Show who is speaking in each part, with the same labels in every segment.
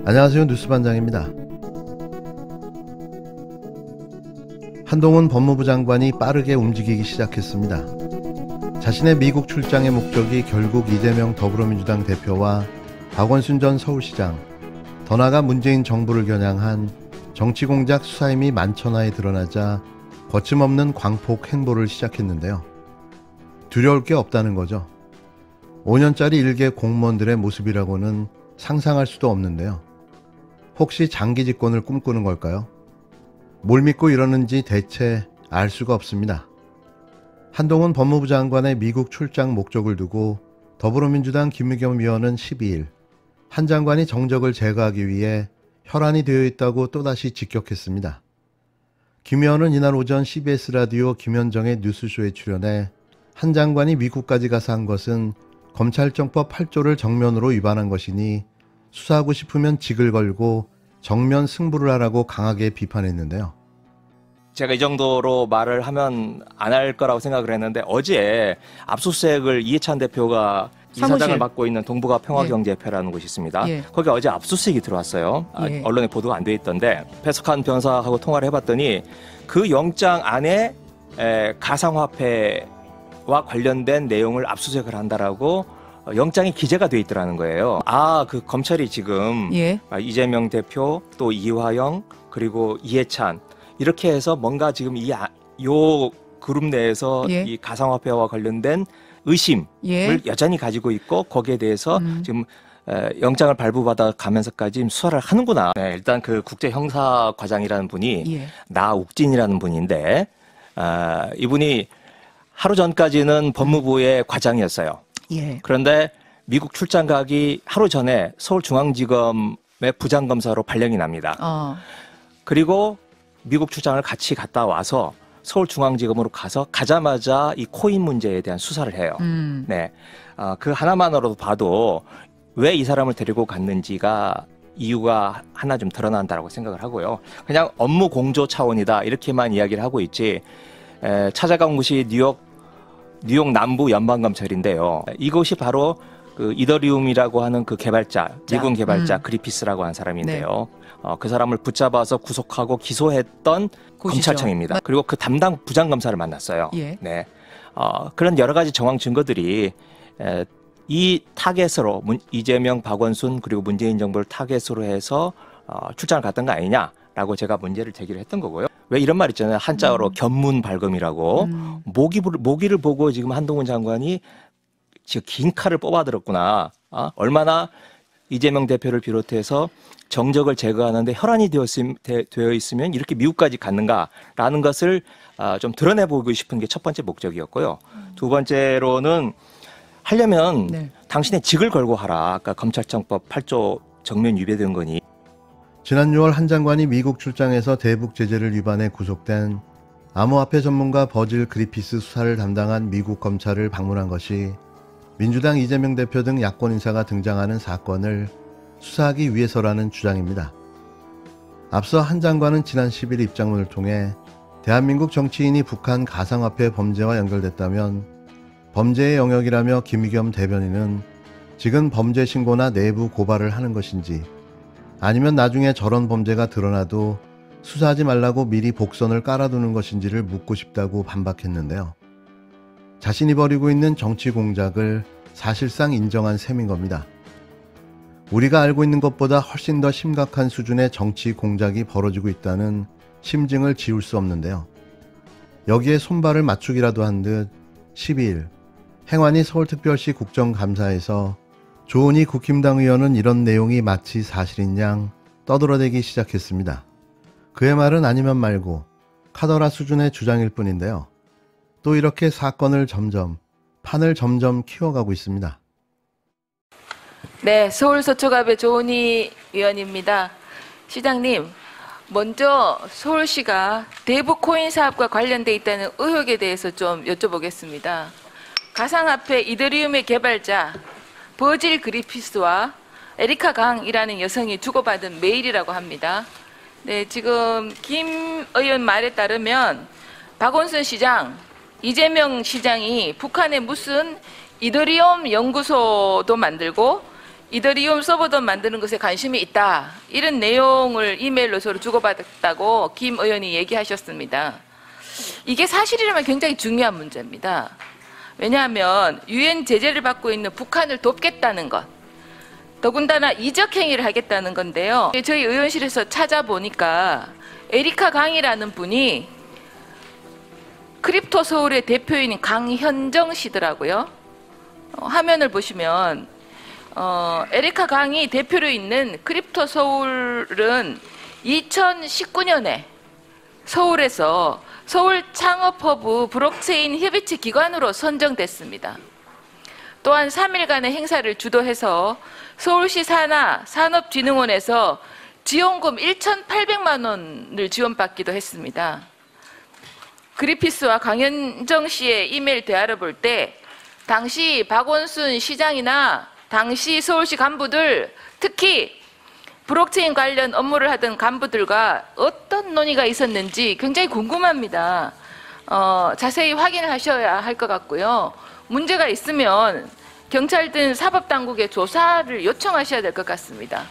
Speaker 1: 안녕하세요. 뉴스반장입니다. 한동훈 법무부 장관이 빠르게 움직이기 시작했습니다. 자신의 미국 출장의 목적이 결국 이재명 더불어민주당 대표와 박원순 전 서울시장, 더 나아가 문재인 정부를 겨냥한 정치공작 수사임이 만천하에 드러나자 거침없는 광폭 행보를 시작했는데요. 두려울 게 없다는 거죠. 5년짜리 일개 공무원들의 모습이라고는 상상할 수도 없는데요. 혹시 장기 집권을 꿈꾸는 걸까요? 뭘 믿고 이러는지 대체 알 수가 없습니다. 한동훈 법무부 장관의 미국 출장 목적을 두고 더불어민주당 김의겸 의원은 12일 한 장관이 정적을 제거하기 위해 혈안이 되어 있다고 또다시 직격했습니다. 김 의원은 이날 오전 CBS 라디오 김현정의 뉴스쇼에 출연해 한 장관이 미국까지 가서 한 것은 검찰청법 8조를 정면으로 위반한 것이니 수사하고 싶으면 직을 걸고 정면 승부를 하라고 강하게 비판했는데요.
Speaker 2: 제가 이 정도로 말을 하면 안 할 거라고 생각을 했는데 어제 압수수색을 이해찬 대표가 이사장을 맡고 있는 동북아 평화경제협회라는 곳이 있습니다. 거기 어제 압수수색이 들어왔어요. 언론에 보도가 안 돼 있던데 배석한 변호사하고 통화를 해봤더니 그 영장 안에 가상화폐와 관련된 내용을 압수수색을 한다라고 영장이 기재가 돼 있더라는 거예요. 그 검찰이 지금 이재명 대표 또 이화영 그리고 이해찬 이렇게 해서 뭔가 지금 요 그룹 내에서 이 가상화폐와 관련된 의심을 여전히 가지고 있고 거기에 대해서 지금 영장을 발부받아 가면서까지 수사를 하는구나. 일단 그 국제형사과장이라는 분이 나욱진이라는 분인데 이분이 하루 전까지는 법무부의 과장이었어요. 그런데 미국 출장 가기 하루 전에 서울중앙지검의 부장검사로 발령이 납니다. 그리고 미국 출장을 같이 갔다 와서 서울중앙지검으로 가자마자 이 코인 문제에 대한 수사를 해요. 그 하나만으로도 봐도 왜 이 사람을 데리고 갔는지가 이유가 하나 좀 드러난다고 생각을 하고요. 그냥 업무 공조 차원이다 이렇게만 이야기를 하고 있지 찾아간 곳이 뉴욕 남부 연방검찰인데요. 이곳이 바로 그 이더리움이라고 하는 그 개발자, 미군 개발자 그리피스라고 하는 사람인데요. 그 사람을 붙잡아서 구속하고 기소했던 곳이죠. 검찰청입니다. 그리고 그 담당 부장검사를 만났어요. 그런 여러 가지 정황 증거들이 이 타겟으로 이재명, 박원순 그리고 문재인 정부를 타겟으로 해서 출장을 갔던 거 아니냐라고 제가 문제를 제기를 했던 거고요. 왜 이런 말 있잖아요. 한자어로 견문발검이라고. 모기를 보고 지금 한동훈 장관이 지금 긴 칼을 뽑아들었구나. 얼마나 이재명 대표를 비롯해서 정적을 제거하는데 혈안이 되어 있으면 이렇게 미국까지 갔는가라는 것을 좀 드러내보고 싶은 게 첫 번째 목적이었고요. 두 번째로는 하려면 당신의 직을 걸고 하라. 아까 검찰청법 8조 정면 위배된 거니.
Speaker 1: 지난 6월 한 장관이 미국 출장에서 대북 제재를 위반해 구속된 암호화폐 전문가 버질 그리피스 수사를 담당한 미국 검찰을 방문한 것이 민주당 이재명 대표 등 야권 인사가 등장하는 사건을 수사하기 위해서라는 주장입니다. 앞서 한 장관은 지난 10일 입장문을 통해 대한민국 정치인이 북한 가상화폐 범죄와 연결됐다면 범죄의 영역이라며 김의겸 대변인은 지금 범죄 신고나 내부 고발을 하는 것인지 아니면 나중에 저런 범죄가 드러나도 수사하지 말라고 미리 복선을 깔아두는 것인지를 묻고 싶다고 반박했는데요. 자신이 벌이고 있는 정치 공작을 사실상 인정한 셈인 겁니다. 우리가 알고 있는 것보다 훨씬 더 심각한 수준의 정치 공작이 벌어지고 있다는 심증을 지울 수 없는데요. 여기에 손발을 맞추기라도 한 듯 12일 행안위 서울특별시 국정감사에서 조은희 국힘당 의원은 이런 내용이 마치 사실인 양 떠들어대기 시작했습니다. 그의 말은 아니면 말고 카더라 수준의 주장일 뿐인데요. 또 이렇게 판을 점점 키워가고 있습니다.
Speaker 3: 네, 서울 서초갑의 조은희 의원입니다. 시장님, 먼저 서울시가 대북 코인 사업과 관련돼 있다는 의혹에 대해서 좀 여쭤보겠습니다. 가상화폐 이더리움의 개발자 버질 그리피스와 에리카 강이라는 여성이 주고받은 메일이라고 합니다. 네, 지금 김 의원 말에 따르면 박원순 시장 이재명 시장이 북한에 무슨 이더리움 연구소도 만들고 이더리움 서버도 만드는 것에 관심이 있다. 이런 내용을 이메일로 서로 주고받았다고 김 의원이 얘기하셨습니다. 이게 사실이라면 굉장히 중요한 문제입니다. 왜냐하면 유엔 제재를 받고 있는 북한을 돕겠다는 것, 더군다나 이적 행위를 하겠다는 건데요. 저희 의원실에서 찾아보니까 에리카 강이라는 분이 크립토 서울의 대표인 강현정 씨더라고요. 화면을 보시면 에리카 강이 대표로 있는 크립토 서울은 2019년에 서울에서 서울 창업허브 블록체인 협의체 기관으로 선정됐습니다. 또한 3일간의 행사를 주도해서 서울시 산하 산업진흥원에서 지원금 1,800만 원을 지원받기도 했습니다. 그리피스와 강현정 씨의 이메일 대화를 볼 때 당시 박원순 시장이나 당시 서울시 간부들, 특히 블록체인 관련 업무를 하던 간부들과 어떤 논의가 있었는지 굉장히 궁금합니다. 자세히 확인을 하셔야 할 것 같고요. 문제가 있으면 경찰 등 사법당국에 조사를 요청하셔야 될 것 같습니다.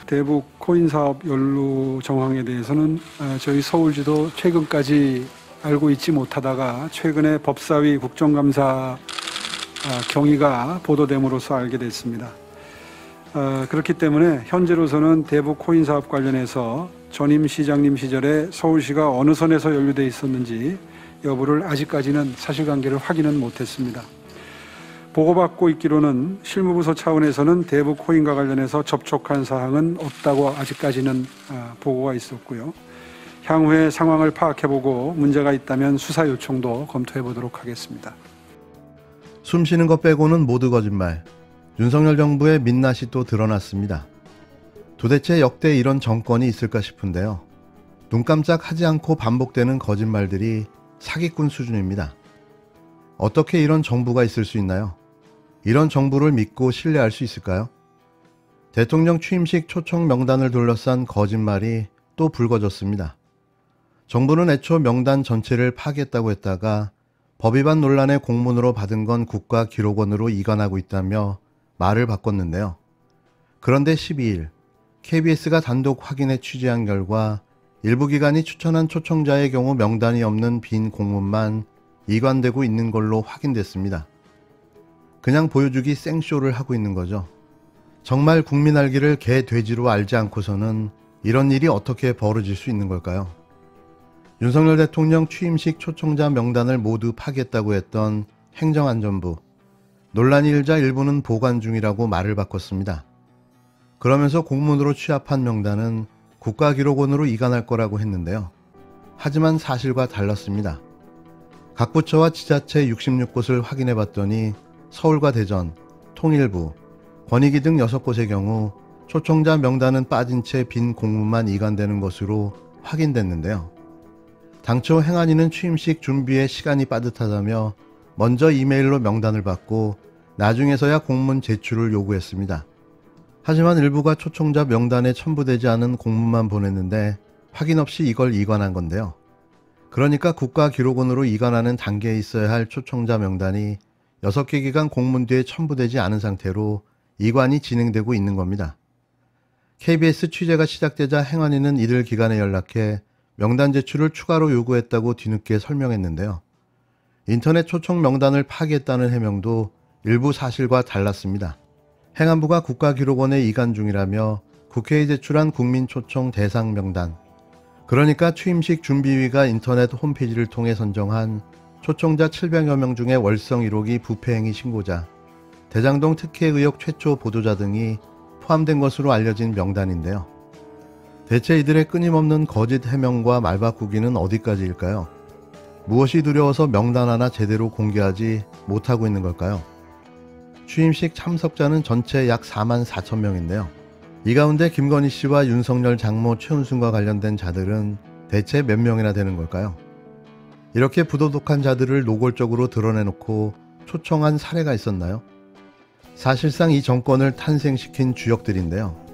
Speaker 4: 대북 코인 사업 연루 정황에 대해서는 저희 서울지도 최근까지 알고 있지 못하다가 최근에 법사위 국정감사 경위가 보도됨으로써 알게 됐습니다. 그렇기 때문에 현재로서는 대북 코인 사업 관련해서 전임 시장님 시절에 서울시가 어느 선에서 연루돼 있었는지 여부를 아직까지는 사실관계를 확인은 못했습니다. 보고받고 있기로는 실무부서 차원에서는 대북 코인과 관련해서 접촉한 사항은 없다고 아직까지는 보고가 있었고요. 향후에 상황을 파악해보고 문제가 있다면 수사 요청도 검토해보도록 하겠습니다.
Speaker 1: 숨쉬는 것 빼고는 모두 거짓말. 윤석열 정부의 민낯이 또 드러났습니다. 도대체 역대 이런 정권이 있을까 싶은데요. 눈 깜짝하지 않고 반복되는 거짓말들이 사기꾼 수준입니다. 어떻게 이런 정부가 있을 수 있나요? 이런 정부를 믿고 신뢰할 수 있을까요? 대통령 취임식 초청 명단을 둘러싼 거짓말이 또 불거졌습니다. 정부는 애초 명단 전체를 파기했다고 했다가 법 위반 논란의 공문으로 받은 건 국가기록원으로 이관하고 있다며 말을 바꿨는데요. 그런데 12일 KBS가 단독 확인해 취재한 결과 일부 기관이 추천한 초청자의 경우 명단이 없는 빈 공문만 이관되고 있는 걸로 확인됐습니다. 그냥 보여주기 생쇼를 하고 있는 거죠. 정말 국민 알기를 개 돼지로 알지 않고서는 이런 일이 어떻게 벌어질 수 있는 걸까요? 윤석열 대통령 취임식 초청자 명단을 모두 파기했다고 했던 행정안전부. 논란이 일자 일부는 보관 중이라고 말을 바꿨습니다. 그러면서 공문으로 취합한 명단은 국가기록원으로 이관할 거라고 했는데요. 하지만 사실과 달랐습니다. 각 부처와 지자체 66곳을 확인해 봤더니 서울과 대전, 통일부, 권익위 등 6곳의 경우 초청자 명단은 빠진 채 빈 공문만 이관되는 것으로 확인됐는데요. 당초 행안위는 취임식 준비에 시간이 빠듯하다며 먼저 이메일로 명단을 받고 나중에서야 공문 제출을 요구했습니다. 하지만 일부가 초청자 명단에 첨부되지 않은 공문만 보냈는데 확인 없이 이걸 이관한 건데요. 그러니까 국가기록원으로 이관하는 단계에 있어야 할 초청자 명단이 6개 기관 공문 뒤에 첨부되지 않은 상태로 이관이 진행되고 있는 겁니다. KBS 취재가 시작되자 행안위는 이들 기관에 연락해 명단 제출을 추가로 요구했다고 뒤늦게 설명했는데요. 인터넷 초청 명단을 파기했다는 해명도 일부 사실과 달랐습니다. 행안부가 국가기록원에 이관 중이라며 국회에 제출한 국민초청 대상 명단, 그러니까 취임식 준비위가 인터넷 홈페이지를 통해 선정한 초청자 700여 명 중에 월성 1호기 부패행위 신고자, 대장동 특혜 의혹 최초 보도자 등이 포함된 것으로 알려진 명단인데요. 대체 이들의 끊임없는 거짓 해명과 말바꾸기는 어디까지일까요? 무엇이 두려워서 명단 하나 제대로 공개하지 못하고 있는 걸까요? 취임식 참석자는 전체 약 4만 4천 명인데요. 이 가운데 김건희 씨와 윤석열 장모 최은순과 관련된 자들은 대체 몇 명이나 되는 걸까요? 이렇게 부도덕한 자들을 노골적으로 드러내놓고 초청한 사례가 있었나요? 사실상 이 정권을 탄생시킨 주역들인데요.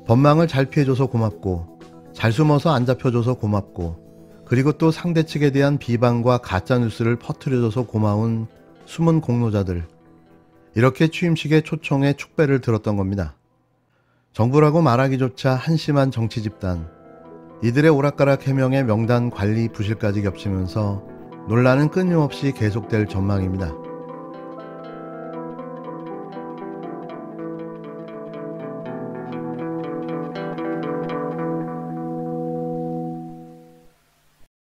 Speaker 1: 법망을 잘 피해줘서 고맙고, 잘 숨어서 안 잡혀줘서 고맙고, 그리고 또 상대 측에 대한 비방과 가짜뉴스를 퍼뜨려줘서 고마운 숨은 공로자들, 이렇게 취임식의 초청에 축배를 들었던 겁니다. 정부라고 말하기조차 한심한 정치 집단, 이들의 오락가락 해명에 명단 관리 부실까지 겹치면서 논란은 끊임없이 계속될 전망입니다.